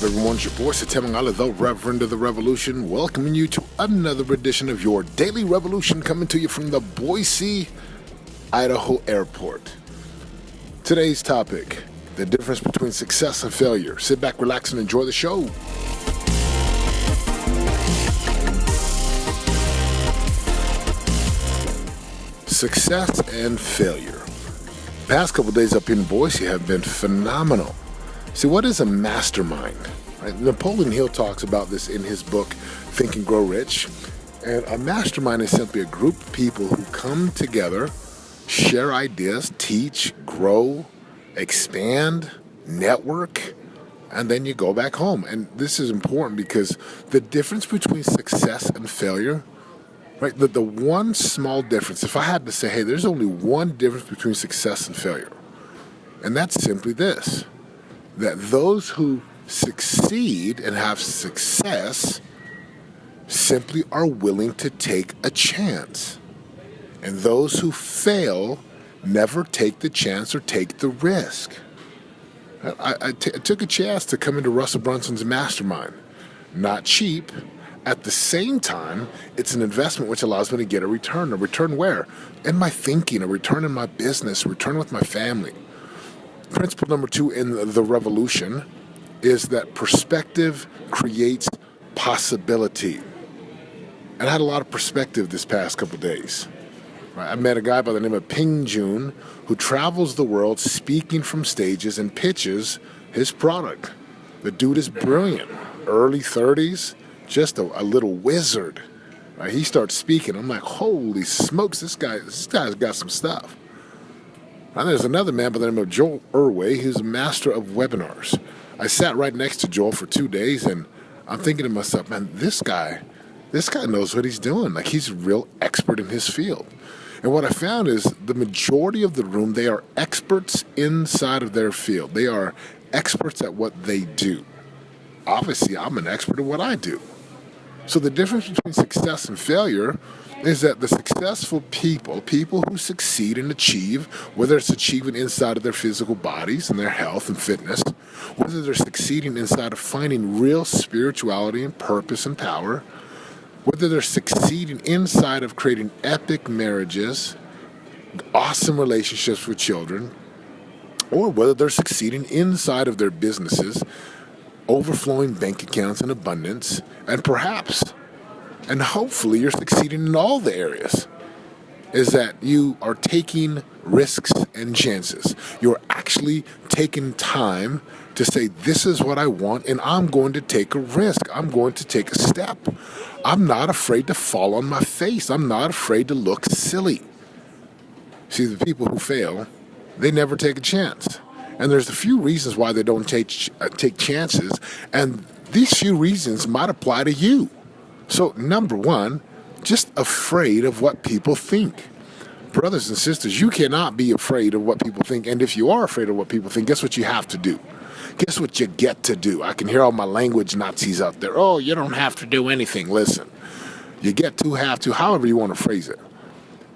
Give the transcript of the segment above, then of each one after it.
everyone? It's your boy, Satemangala, the Reverend of the Revolution, welcoming you to another edition of your Daily Revolution, coming to you from the Boise, Idaho airport. Today's topic, the difference between success and failure. Sit back, relax, and enjoy the show. Success and failure. The past couple days up in Boise have been phenomenal. See, what is a mastermind? Right? Napoleon Hill talks about this in his book, Think and Grow Rich. And a mastermind is simply a group of people who come together, share ideas, teach, grow, expand, network, and then you go back home. And this is important because the difference between success and failure, right? The one small difference, if I had to say, hey, there's only one difference between success and failure, and that's simply this: that those who succeed and have success simply are willing to take a chance. And those who fail never take the chance or take the risk. I took a chance to come into Russell Brunson's Mastermind. Not cheap. At the same time, it's an investment which allows me to get a return. A return where? In my thinking, a return in my business, a return with my family. Principle number 2 in the revolution is that perspective creates possibility. And I had a lot of perspective this past couple days. Right? I met a guy by the name of Ping Jun who travels the world speaking from stages and pitches his product. The dude is brilliant. Early 30s, just a little wizard. Right? He starts speaking. I'm like, holy smokes, this guy's got some stuff. And there's another man by the name of Joel Irway, who's a master of webinars. I sat right next to Joel for 2 days, and I'm thinking to myself, man, this guy knows what he's doing. Like, he's a real expert in his field. And what I found is the majority of the room, they are experts inside of their field. They are experts at what they do. Obviously, I'm an expert at what I do. So the difference between success and failure is that the successful people who succeed and achieve, whether it's achieving inside of their physical bodies and their health and fitness, whether they're succeeding inside of finding real spirituality and purpose and power, whether they're succeeding inside of creating epic marriages, awesome relationships with children, or whether they're succeeding inside of their businesses, overflowing bank accounts and abundance, and perhaps and hopefully you're succeeding in all the areas, is that you are taking risks and chances. You're actually taking time to say, this is what I want, and I'm going to take a risk. I'm going to take a step. I'm not afraid to fall on my face. I'm not afraid to look silly. See, the people who fail, they never take a chance. And there's a few reasons why they don't take chances, and these few reasons might apply to you. So, number 1, just afraid of what people think. Brothers and sisters, you cannot be afraid of what people think. And if you are afraid of what people think, guess what you have to do? Guess what you get to do? I can hear all my language Nazis out there. Oh, you don't have to do anything. Listen, you get to, have to, however you want to phrase it.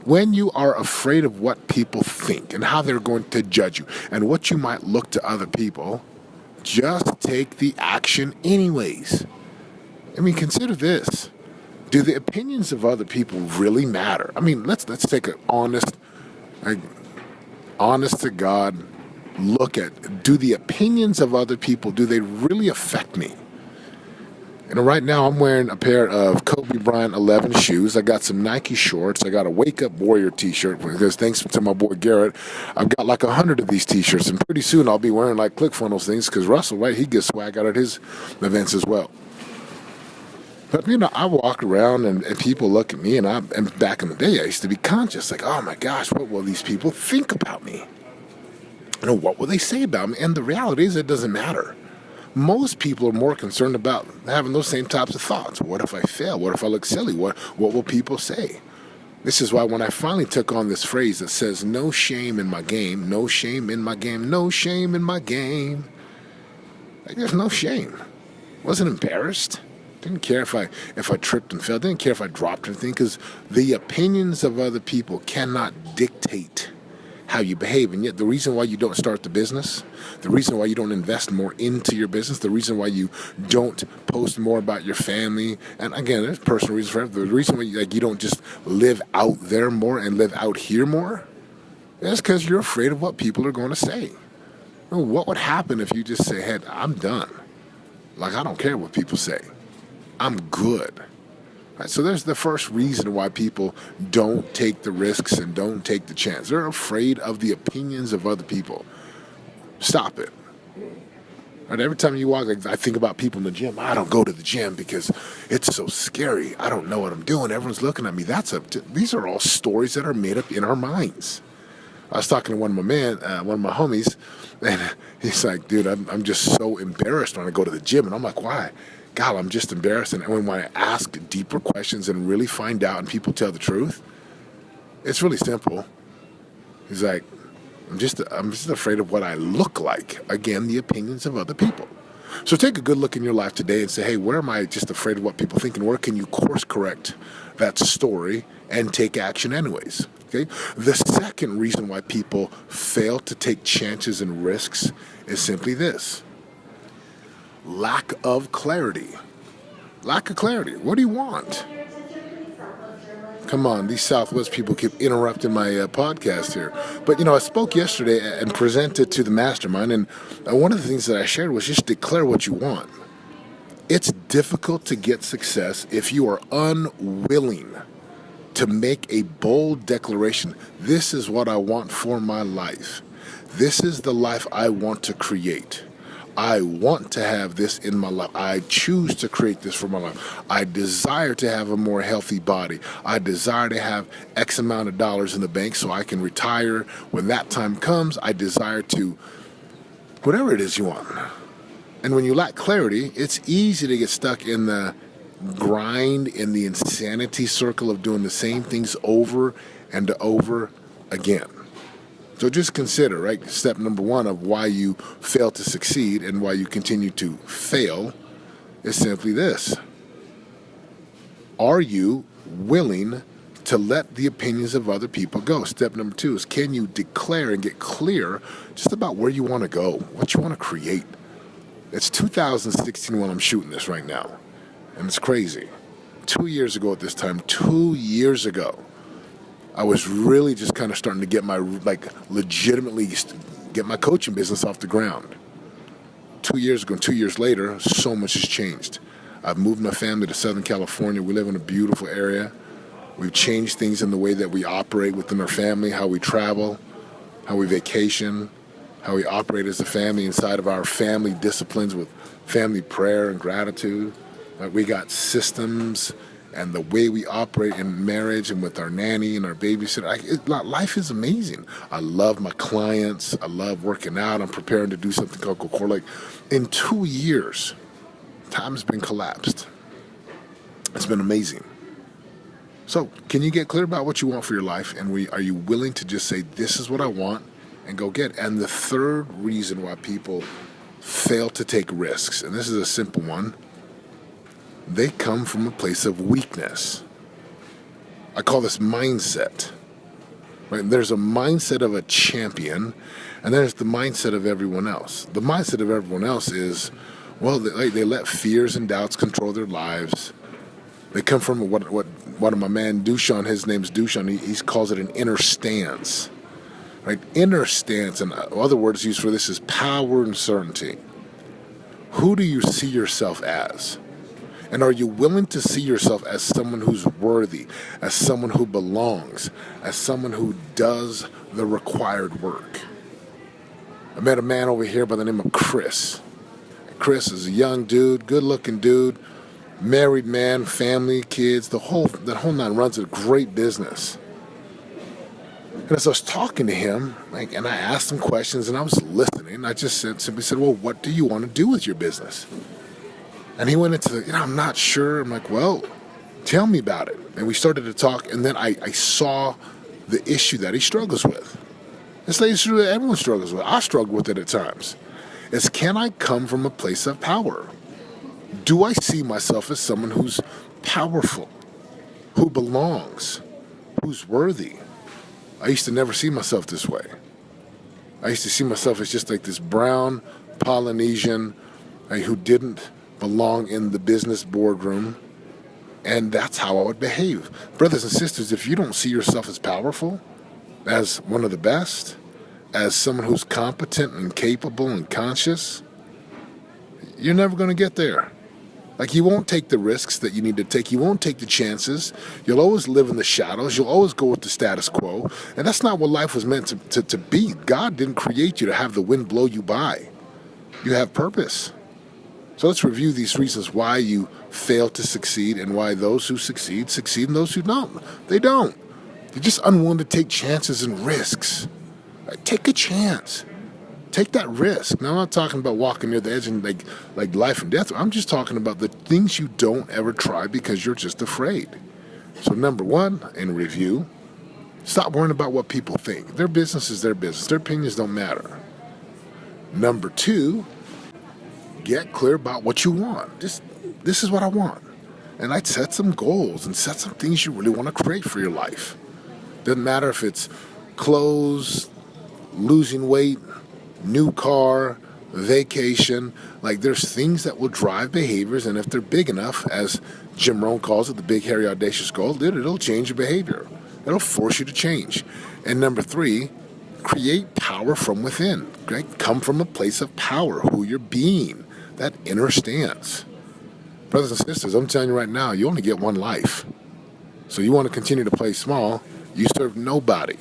When you are afraid of what people think and how they're going to judge you and what you might look to other people, just take the action anyways. I mean, consider this. Do the opinions of other people really matter? I mean, let's take an honest to God look at, do the opinions of other people, do they really affect me? And right now I'm wearing a pair of Kobe Bryant 11 shoes. I got some Nike shorts. I got a Wake Up Warrior t-shirt because thanks to my boy Garrett, I've got like 100 of these t-shirts. And pretty soon I'll be wearing like Click Funnels things because Russell, right, he gets swag out at his events as well. But, you know, I walk around and people look at me, and back in the day, I used to be conscious, like, oh my gosh, what will these people think about me? You know, what will they say about me? And the reality is it doesn't matter. Most people are more concerned about having those same types of thoughts. What if I fail? What if I look silly? What will people say? This is why when I finally took on this phrase that says, no shame in my game, no shame in my game, no shame in my game, like, there's no shame. Wasn't embarrassed. Didn't care if I tripped and fell. Didn't care if I dropped anything, because the opinions of other people cannot dictate how you behave. And yet the reason why you don't start the business, the reason why you don't invest more into your business, the reason why you don't post more about your family, and again, there's personal reasons for it. The reason why you don't just live out there more and live out here more, is because you're afraid of what people are going to say. What would happen if you just say, hey, I'm done. Like, I don't care what people say. I'm good. Right, so there's the first reason why people don't take the risks and don't take the chance. They're afraid of the opinions of other people. Stop it. Right, every time you walk, like, I think about people in the gym. I don't go to the gym because it's so scary. I don't know what I'm doing. Everyone's looking at me. These are all stories that are made up in our minds. I was talking to one of my homies, and he's like, dude, I'm just so embarrassed when I go to the gym. And I'm like, why? God, I'm just embarrassed. And when I ask deeper questions and really find out and people tell the truth, it's really simple. He's like, I'm just afraid of what I look like. Again, the opinions of other people. So take a good look in your life today and say, hey, where am I just afraid of what people think, and where can you course correct that story and take action anyways? Okay. The second reason why people fail to take chances and risks is simply this: lack of clarity. Lack of clarity. What do you want? Come on, these Southwest people keep interrupting my podcast here. But, I spoke yesterday and presented to the Mastermind, and one of the things that I shared was just declare what you want. It's difficult to get success if you are unwilling to make a bold declaration. This is what I want for my life. This is the life I want to create. I want to have this in my life. I choose to create this for my life. I desire to have a more healthy body. I desire to have X amount of dollars in the bank so I can retire when that time comes. I desire to, whatever it is you want. And when you lack clarity, it's easy to get stuck in the grind, in the insanity circle of doing the same things over and over again. So just consider, right, step number one of why you fail to succeed and why you continue to fail is simply this: are you willing to let the opinions of other people go? Step number two is, can you declare and get clear just about where you want to go, what you want to create? It's 2016 when I'm shooting this right now, and it's crazy. 2 years ago at this time, 2 years ago, I was really just kind of starting to get legitimately get my coaching business off the ground. 2 years ago, and 2 years later, so much has changed. I've moved my family to Southern California. We live in a beautiful area. We've changed things in the way that we operate within our family, how we travel, how we vacation, how we operate as a family inside of our family disciplines with family prayer and gratitude. We got systems and the way we operate in marriage and with our nanny and our babysitter. Life is amazing. I love my clients. I love working out. I'm preparing to do something called core. Like, in 2 years, time's been collapsed. It's been amazing. So can you get clear about what you want for your life? And are you willing to just say, this is what I want, and go get it? And the third reason why people fail to take risks, and this is a simple one, they come from a place of weakness. I call this mindset. Right? There's a mindset of a champion, and there's the mindset of everyone else. The mindset of everyone else is, well, they let fears and doubts control their lives. They come from what one of my man Dushan, his name's Dushan, he calls it an inner stance. Right? Inner stance, and other words used for this is power and certainty. Who do you see yourself as? And are you willing to see yourself as someone who's worthy, as someone who belongs, as someone who does the required work? I met a man over here by the name of Chris. Chris is a young dude, good-looking dude, married man, family, kids, the whole nine, runs a great business. And as I was talking to him, and I asked him questions, and I was listening, I just simply said, well, what do you want to do with your business? And he went into, I'm not sure. I'm like, well, tell me about it. And we started to talk, and then I saw the issue that he struggles with. It's the issue that everyone struggles with. I struggle with it at times. Is, can I come from a place of power? Do I see myself as someone who's powerful, who belongs, who's worthy? I used to never see myself this way. I used to see myself as just like this brown Polynesian who didn't belong in the business boardroom. And that's how I would behave. Brothers and sisters, if you don't see yourself as powerful, as one of the best, as someone who's competent and capable and conscious, you're never going to get there. Like, you won't take the risks that you need to take. You won't take the chances. You'll always live in the shadows. You'll always go with the status quo. And that's not what life was meant to be. God didn't create you to have the wind blow you by. You have purpose. So let's review these reasons why you fail to succeed and why those who succeed and those who don't. They don't. You're just unwilling to take chances and risks. Right? Take a chance. Take that risk. Now, I'm not talking about walking near the edge and like life and death. I'm just talking about the things you don't ever try because you're just afraid. So number one, in review, stop worrying about what people think. Their business is their business. Their opinions don't matter. Number two, get clear about what you want. This is what I want. And I'd set some goals and set some things you really want to create for your life. Doesn't matter if it's clothes, losing weight, new car, vacation. Like, there's things that will drive behaviors, and if they're big enough, as Jim Rohn calls it, the big, hairy, audacious goal, it'll change your behavior. It'll force you to change. And number three, create power from within. Right? Come from a place of power, who you're being, that inner stance. Brothers and sisters, I'm telling you right now, you only get one life. So you want to continue to play small, you serve nobody.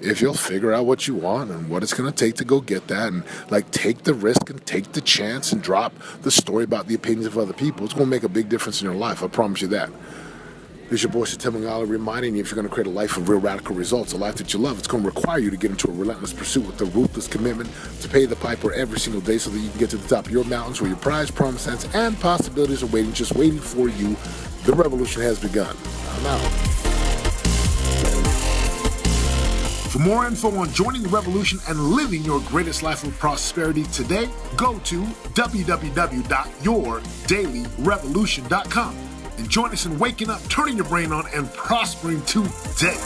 If you'll figure out what you want and what it's going to take to go get that, and take the risk and take the chance and drop the story about the opinions of other people, it's going to make a big difference in your life. I promise you that. This is your boy, Satemangala, reminding you, if you're going to create a life of real radical results, a life that you love, it's going to require you to get into a relentless pursuit with a ruthless commitment to pay the piper every single day so that you can get to the top of your mountains where your prize, promise, sense, and possibilities are waiting for you. The revolution has begun. I'm out. For more info on joining the revolution and living your greatest life of prosperity today, go to www.yourdailyrevolution.com and join us in waking up, turning your brain on, and prospering today.